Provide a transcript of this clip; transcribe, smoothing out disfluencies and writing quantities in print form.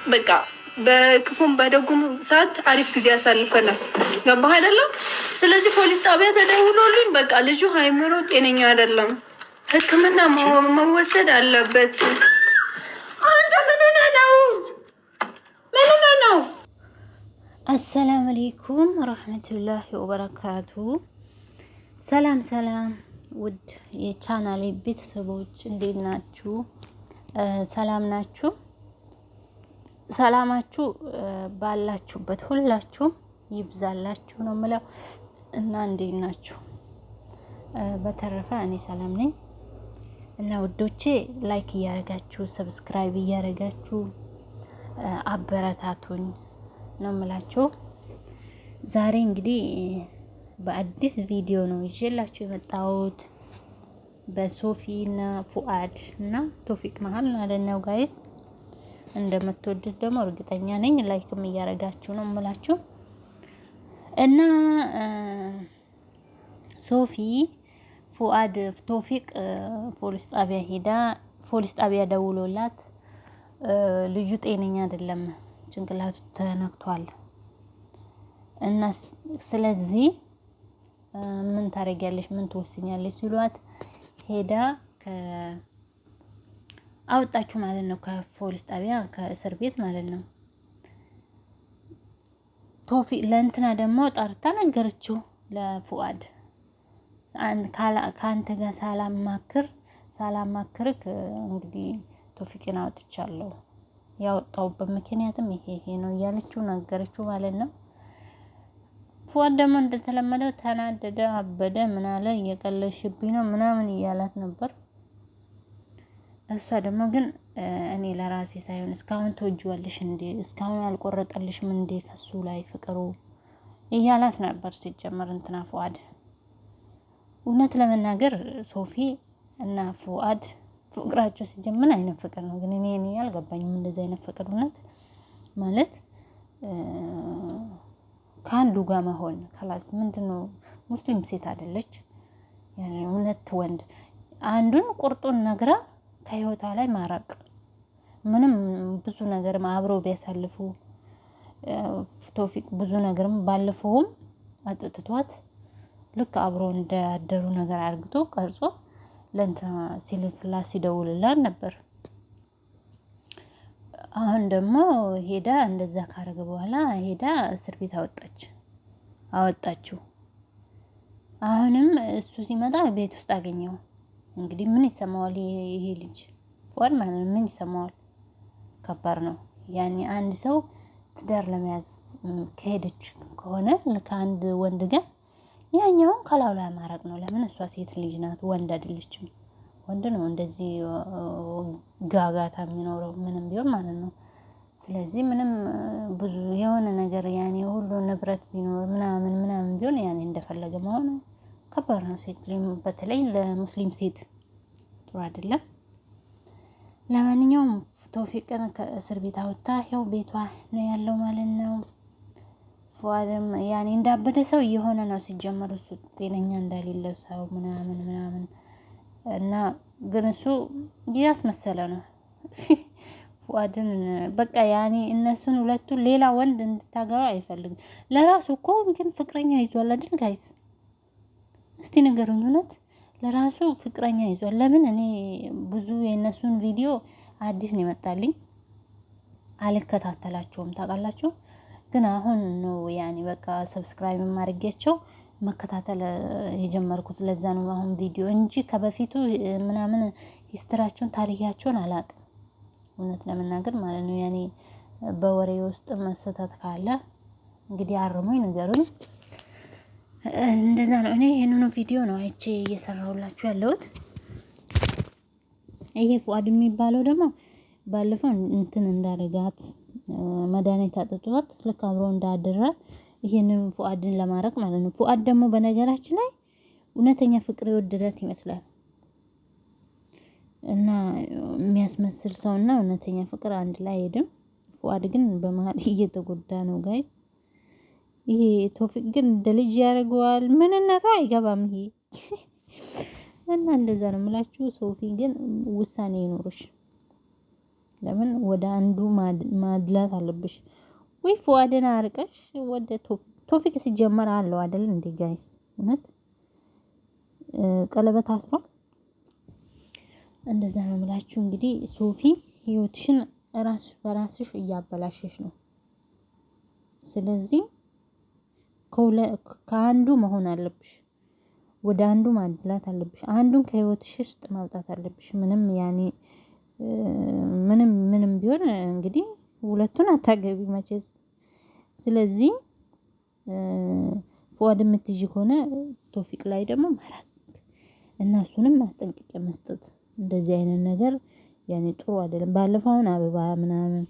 በቃ በክፉም በደጉም ሰዓት አሪፍ ጊዜ ያሳልፈናል። ገባህ አይደለም? ስለዚህ ፖሊስ ጣቢያ ተደውሎልኝ በቃ ልጁ አይምሮ ጤነኛ አይደለም፣ ሕክምና መወሰድ አለበት። አንተ ምን ሆነህ ነው? ምን ሆነህ ነው? አሰላሙ አለይኩም ወራህመቱላሂ ወበረካቱ። ሰላም ሰላም፣ ውድ የቻናሌ ቤተሰቦች እንዴት ናችሁ? ሰላም ናችሁ? ሰላማችሁ ባላችሁበት ሁላችሁም ይብዛላችሁ ነው የምለው እና እንዴት ናችሁ? በተረፈ እኔ ሰላም ነኝ እና ውዶቼ ላይክ እያረጋችሁ ሰብስክራይብ እያረጋችሁ አበረታቱኝ ነው የምላችሁ። ዛሬ እንግዲህ በአዲስ ቪዲዮ ነው ይዤላችሁ የመጣሁት በሶፊ እና ፉአድ እና ቶፊቅ መሀል ማለት ነው ጋይስ። እንደምትወዱት ደግሞ እርግጠኛ ነኝ። ላይክም እያረጋችሁ ነው የምላችሁ እና ሶፊ ፉአድ ቶፊቅ ፖሊስ ጣቢያ ደውሎላት ልጁ ጤነኛ አይደለም፣ ጭንቅላቱ ተነክቷል እና ስለዚህ ምን ታረጊያለሽ፣ ምን ትወስኛለሽ ሲሏት ሄዳ አወጣችሁ ማለት ነው፣ ከፖሊስ ጣቢያ ከእስር ቤት ማለት ነው። ቶፊቅ ለእንትና ደግሞ ጠርታ ነገረችው ለፉአድ ከአንተ ጋር ሳላማክርክ እንግዲህ ቶፊቅን አውጥቻለሁ፣ ያወጣሁበት ምክንያትም ይሄ ነው እያለችው ነገረችው ማለት ነው። ፉአድ ደግሞ እንደተለመደው ተናደደ፣ አበደ፣ ምን አለ እየቀለሽብኝ ነው ምናምን እያላት ነበር። እሷ ደግሞ ግን እኔ ለራሴ ሳይሆን እስካሁን ተወጂዋለሽ እንዴ? እስካሁን አልቆረጠልሽም እንዴ ከሱ ላይ ፍቅሩ እያላት ነበር። ሲጀመር እንትና ፉአድ እውነት ለመናገር ሶፊ እና ፉአድ ፍቅራቸው ሲጀመር ምን አይነት ፍቅር ነው ግን? እኔ አልገባኝም እንደዚህ አይነት ፍቅር። እውነት ማለት ከአንዱ ጋር መሆን ከላስ ምንድነው? ሙስሊም ሴት አይደለች ያኔ እውነት ወንድ አንዱን ቁርጡን ነግራ ከህይወቷ ላይ ማራቅ ምንም ብዙ ነገር አብረው ቢያሳልፉ ቶፊቅ ብዙ ነገርም ባለፈውም አጥጥቷት ልክ አብረው እንዳደሩ ነገር አርግቶ ቀርጾ ለእንትና ሲልክላት ሲደውልላት ነበር። አሁን ደግሞ ሄዳ እንደዛ ካረገ በኋላ ሄዳ እስር ቤት አወጣችው። አሁንም እሱ ሲመጣ ቤት ውስጥ አገኘው። እንግዲህ ምን ይሰማዋል ይሄ ልጅ ፉአድ ማለት ነው? ምን ይሰማዋል? ከባድ ነው። ያኔ አንድ ሰው ትዳር ለመያዝ ከሄደች ከሆነ ከአንድ ወንድ ጋር ያኛውን ከላው ላይ ማረቅ ነው። ለምን? እሷ ሴት ልጅ ናት፣ ወንድ አይደለችም። ወንድ ነው እንደዚህ ጋጋታ የሚኖረው ምንም ቢሆን ማለት ነው። ስለዚህ ምንም ብዙ የሆነ ነገር ያኔ ሁሉ ንብረት ቢኖር ምናምን ቢሆን ያኔ እንደፈለገ መሆን ከባድ ነው። ሴት በተለይ ለሙስሊም ሴት ጥሩ አይደለም። ለማንኛውም ቶፊቅን ከእስር ቤት አወጣ። ይኸው ቤቷ ነው ያለው ማለት ነው። ፉአድም ያኔ እንዳበደ ሰው እየሆነ ነው ሲጀመር፣ እሱ ጤነኛ እንደሌለው ሰው ምናምን እና ግን እሱ ያስመሰለ ነው። ፉአድን በቃ ያኔ እነሱን ሁለቱን ሌላ ወንድ እንድታገባ አይፈልግም። ለራሱ እኮ ግን ፍቅረኛ ይዟል አይደል ጋይስ? እስቲ ንገሩኝ፣ እውነት ለራሱ ፍቅረኛ ይዟል። ለምን? እኔ ብዙ የእነሱን ቪዲዮ አዲስ ነው የመጣልኝ፣ አልከታተላቸውም ታውቃላችሁ። ግን አሁን ነው ያኔ በቃ ሰብስክራይብ ማድረጋቸው መከታተል የጀመርኩት። ለዛ ነው አሁን ቪዲዮ እንጂ ከበፊቱ ምናምን ሂስትራቸውን ታሪካቸውን አላውቅም፣ እውነት ለመናገር ማለት ነው። ያኔ በወሬ ውስጥ መሰተት ካለ እንግዲህ አርሙኝ ንገሩኝ። እንደዛ ነው። እኔ ይሄንን ቪዲዮ ነው አይቼ እየሰራሁላችሁ ያለሁት። ይሄ ፉአድ የሚባለው ደግሞ ባለፈው እንትን እንዳረጋት መድኃኒት አጥጥቷት ልክ አብሮ እንዳደረ ይሄንን ፉአድን ለማረቅ ማለት ነው። ፉአድ ደግሞ በነገራችን ላይ እውነተኛ ፍቅር የወደዳት ይመስላል እና የሚያስመስል ሰውና እውነተኛ ፍቅር አንድ ላይ አይሄድም። ፉአድ ግን በመሀል እየተጎዳ ነው ጋይስ። ይሄ ቶፊቅ ግን እንደ ልጅ ያደርገዋል፣ ምንነቱ አይገባም ይሄ እና እንደዛ ነው የምላችሁ። ሶፊ ግን ውሳኔ ይኖርሽ ለምን ወደ አንዱ ማድላት አለብሽ ወይ ፉአድን አርቀሽ ወደ ቶፊቅ ሲጀመር አለው አይደል እንዴ ጋይስ እውነት ቀለበት አስሯል እንደዛ ነው የምላችሁ እንግዲህ ሶፊ ህይወትሽን ራስሽ በራስሽ እያበላሸሽ ነው ስለዚህ ከአንዱ መሆን አለብሽ ወደ አንዱ ማድላት አለብሽ አንዱን ከህይወትሽ ውስጥ ማውጣት አለብሽ ምንም ያኔ ምንም ቢሆን እንግዲህ ሁለቱን አታገቢ መቼስ ስለዚህ ፉአድ የምትይዥ ከሆነ ቶፊቅ ላይ ደግሞ ማራቅ እና እሱንም ማስጠንቀቂያ መስጠት እንደዚህ አይነት ነገር ያኔ ጥሩ አይደለም ባለፈውን አበባ ምናምን